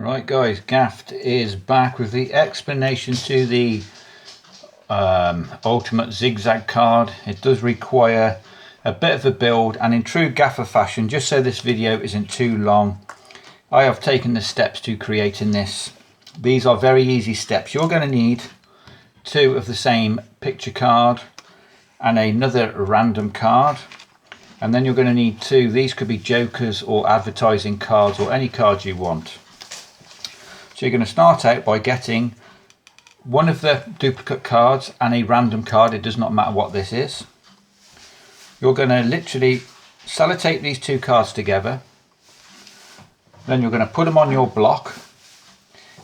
Right guys, Gaft is back with the explanation to the ultimate Zig Zag card. It does require a bit of a build, and in true gaffer fashion, just so this video isn't too long, I have taken the steps to creating this. These are very easy steps. You're going to need two of the same picture card and another random card, and then you're going to need two. These could be jokers or advertising cards or any cards you want. So you're going to start out by getting one of the duplicate cards and a random card. It does not matter what this is. You're going to literally sellotape these two cards together. Then you're going to put them on your block,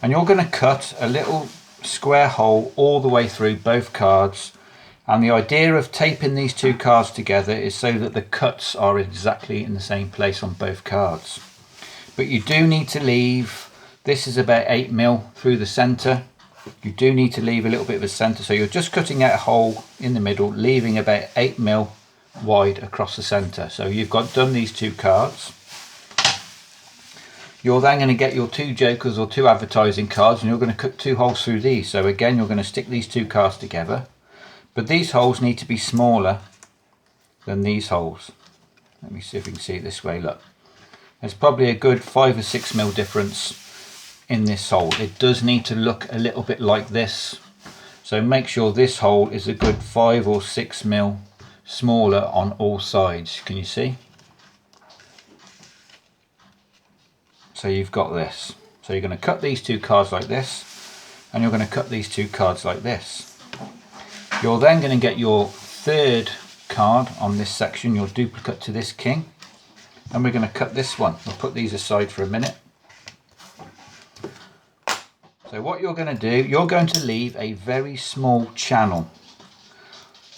and you're going to cut a little square hole all the way through both cards. And the idea of taping these two cards together is so that the cuts are exactly in the same place on both cards. But you do need to leave, this is about 8mm through the center. You do need to leave a little bit of a center, so you're just cutting out a hole in the middle, leaving about 8mm wide across the center. So you've got done these two cards. You're then going to get your two jokers or two advertising cards, and you're going to cut two holes through these. So again, you're going to stick these two cards together, but these holes need to be smaller than these holes. Let me see if we can see it this way. Look, there's probably a good 5 or 6mm difference in this hole. It does need to look a little bit like this, so make sure this hole is a good 5 or 6mm smaller on all sides. Can you see? So you've got this. So you're going to cut these two cards like this, and you're going to cut these two cards like this. You're then going to get your third card on this section, your duplicate to this king, and we're going to cut this one. We'll put these aside for a minute. So what you're going to do, you're going to leave a very small channel.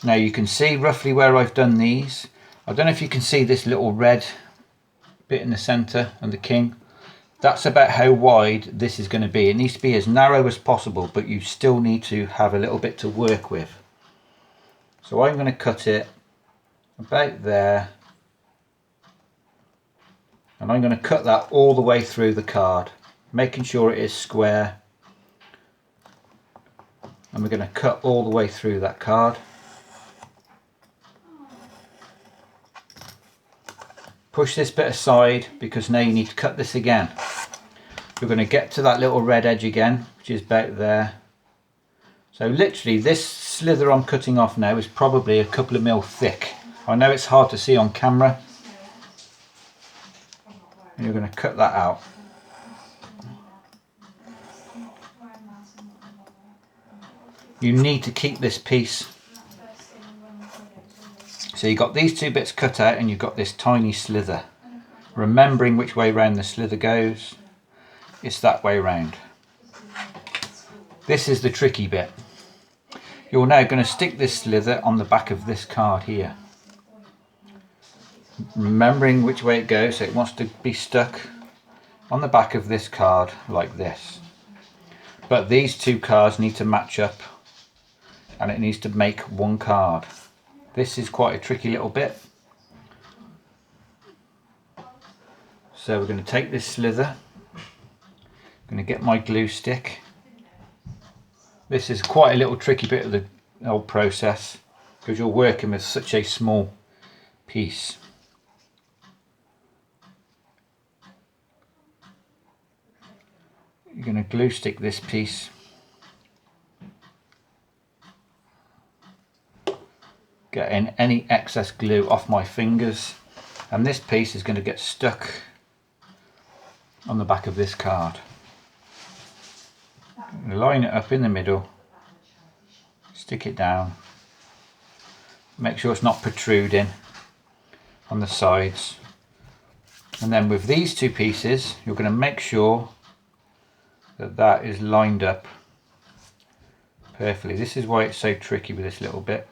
Now you can see roughly where I've done these. I don't know if you can see this little red bit in the center and the king. That's about how wide this is going to be. It needs to be as narrow as possible, but you still need to have a little bit to work with. So I'm going to cut it about there, and I'm going to cut that all the way through the card, making sure it is square. And we're going to cut all the way through that card. Push this bit aside, because now you need to cut this again. You're going to get to that little red edge again, which is about there. So literally this slither I'm cutting off now is probably a couple of mil thick. I know it's hard to see on camera. And you're going to cut that out. You need to keep this piece. So you've got these two bits cut out, and you've got this tiny slither. Remembering which way round the slither goes, it's that way round. This is the tricky bit. You're now going to stick this slither on the back of this card here. Remembering which way it goes, so it wants to be stuck on the back of this card like this. But these two cards need to match up, and it needs to make one card. This is quite a tricky little bit. So we're going to take this slither, I'm going to get my glue stick. This is quite a little tricky bit of the whole process, because you're working with such a small piece. You're going to glue stick this piece. Getting any excess glue off my fingers, and this piece is going to get stuck on the back of this card. Line it up in the middle, stick it down, make sure it's not protruding on the sides, and then with these two pieces you're going to make sure that that is lined up perfectly. This is why it's so tricky with this little bit.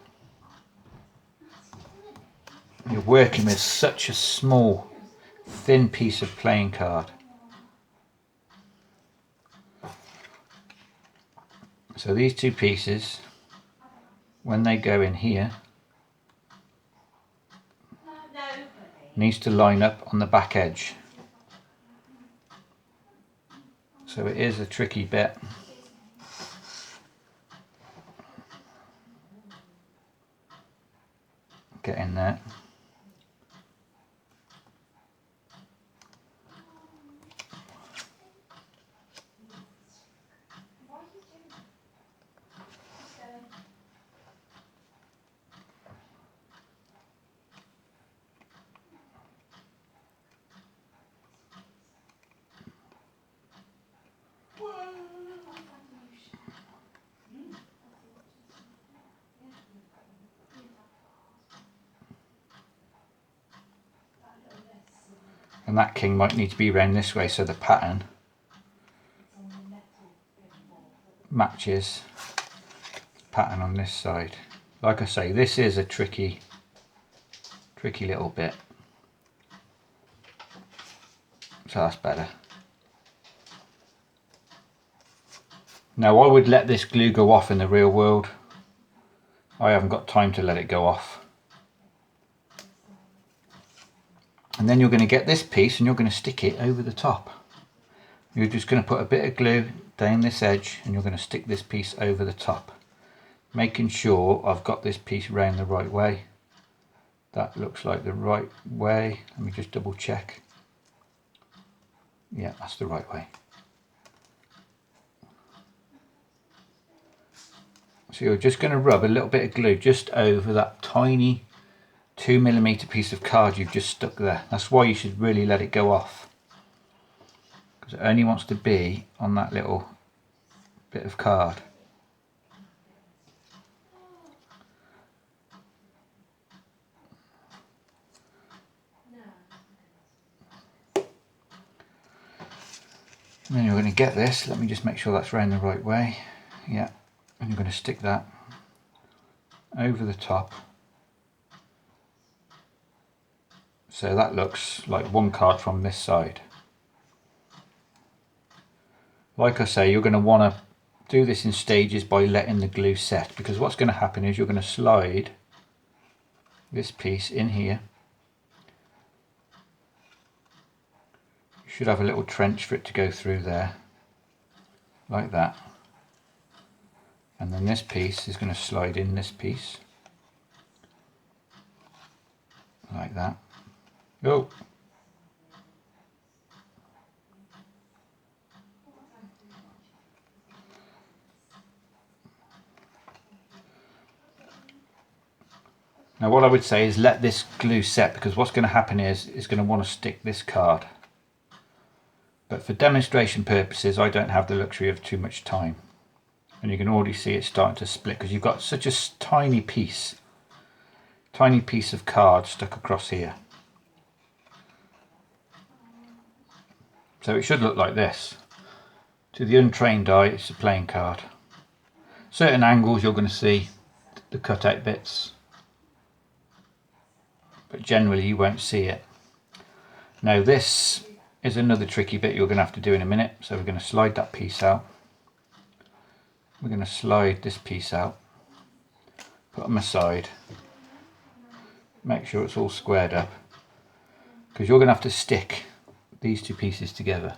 You're working with such a small, thin piece of playing card. So these two pieces, when they go in here, needs to line up on the back edge. So it is a tricky bit. Get in there. And that king might need to be around this way so the pattern matches the pattern on this side. Like I say, this is a tricky little bit. So that's better. Now I would let this glue go off in the real world. I haven't got time to let it go off. And then you're going to get this piece and you're going to stick it over the top. You're just going to put a bit of glue down this edge and you're going to stick this piece over the top, making sure I've got this piece round the right way. That looks like the right way. Let me just double check. Yeah, that's the right way. So you're just going to rub a little bit of glue just over that tiny 2mm piece of card you've just stuck there. That's why you should really let it go off, because it only wants to be on that little bit of card. And then you're going to get this, let me just make sure that's round the right way. Yeah, and you're going to stick that over the top. So that looks like one card from this side. Like I say, you're going to want to do this in stages by letting the glue set, because what's going to happen is you're going to slide this piece in here. You should have a little trench for it to go through there, like that. And then this piece is going to slide in this piece, like that. Oh. Now what I would say is let this glue set, because what's going to happen is it's going to want to stick this card. But for demonstration purposes, I don't have the luxury of too much time. And you can already see it starting to split because you've got such a tiny piece of card stuck across here. So it should look like this. To the untrained eye, it's a plain card. Certain angles you're going to see the cutout bits, but generally you won't see it. Now this is another tricky bit you're going to have to do in a minute. So we're going to slide that piece out. We're going to slide this piece out, put them aside, make sure it's all squared up, because you're going to have to stick these two pieces together.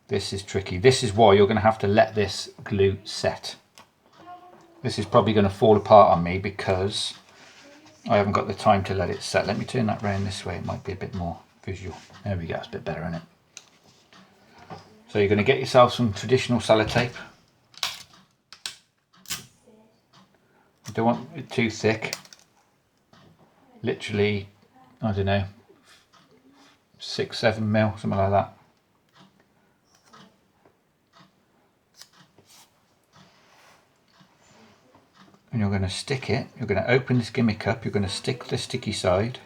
This is tricky. This is why you're going to have to let this glue set. This is probably going to fall apart on me because I haven't got the time to let it set. Let me turn that round this way, it might be a bit more visual. There we go, it's a bit better, isn't it? So you're going to get yourself some traditional sellotape. You don't want it too thick. Literally, I don't know, 6-7 mil, something like that. And you're going to stick it, you're going to open this gimmick up, you're going to stick the sticky side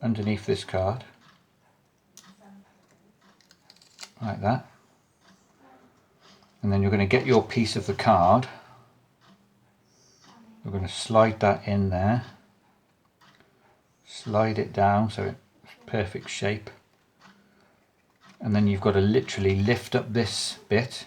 underneath this card, like that. And then you're going to get your piece of the card, you're going to slide that in there, slide it down so it's perfect shape, and then you've got to literally lift up this bit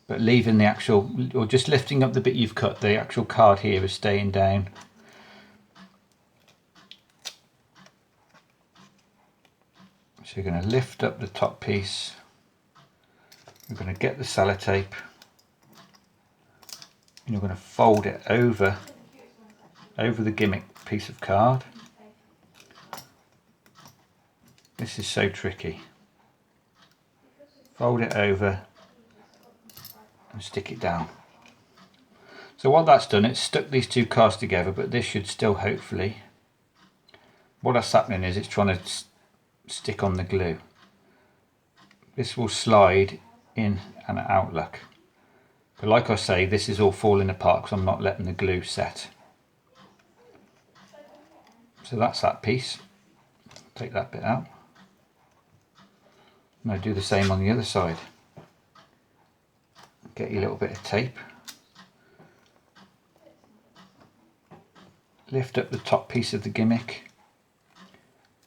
but leaving the actual, or just lifting up the bit you've cut. The actual card here is staying down, So you're going to lift up the top piece, you're going to get the sellotape, and you're going to fold it over the gimmick piece of card. This is so tricky. Fold it over and stick it down. So what that's done, it's stuck these two cards together, but this should still hopefully, what that's happening is it's trying to stick on the glue. This will slide in and out, look. But like I say, this is all falling apart because I'm not letting the glue set. So that's that piece. Take that bit out. And I do the same on the other side. Get your little bit of tape. Lift up the top piece of the gimmick.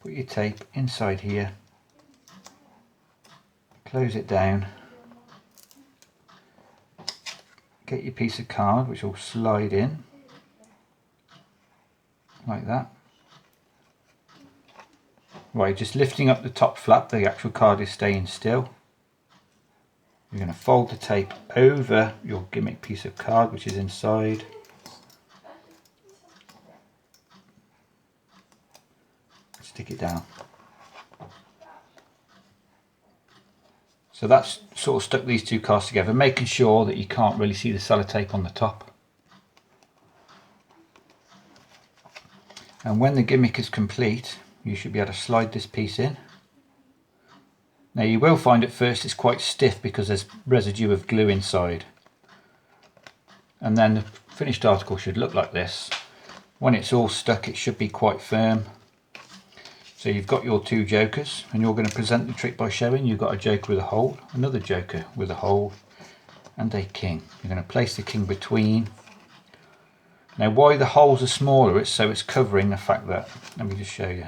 Put your tape inside here. Close it down. Get your piece of card which will slide in. Like that. Right, just lifting up the top flap, the actual card is staying still. You're going to fold the tape over your gimmick piece of card which is inside. Stick it down. So that's sort of stuck these two cards together, making sure that you can't really see the sellotape on the top. And when the gimmick is complete, you should be able to slide this piece in. Now you will find at first it's quite stiff because there's residue of glue inside. And then the finished article should look like this. When it's all stuck, it should be quite firm. So you've got your two jokers, and you're going to present the trick by showing you've got a joker with a hole, another joker with a hole, and a king. You're going to place the king between. Now why the holes are smaller, it's so it's covering the fact that, let me just show you.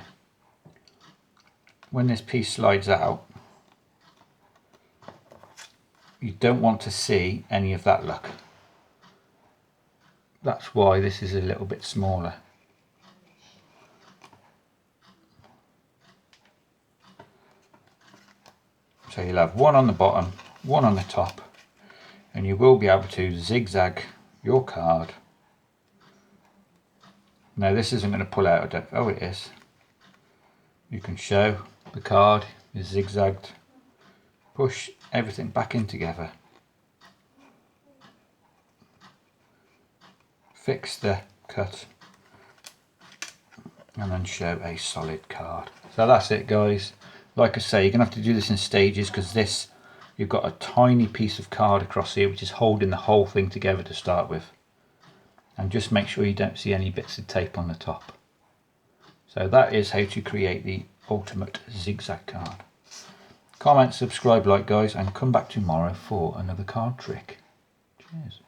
When this piece slides out, you don't want to see any of that luck. That's why this is a little bit smaller. So you'll have one on the bottom, one on the top, and you will be able to zigzag your card. Now this isn't going to pull out of depth. Oh, it is. You can show the card is zigzagged. Push everything back in together. Fix the cut. And then show a solid card. So that's it, guys. Like I say, you're going to have to do this in stages because this, you've got a tiny piece of card across here which is holding the whole thing together to start with. And just make sure you don't see any bits of tape on the top. So that is how to create the ultimate zigzag card. Comment, subscribe, like, guys, and come back tomorrow for another card trick. Cheers.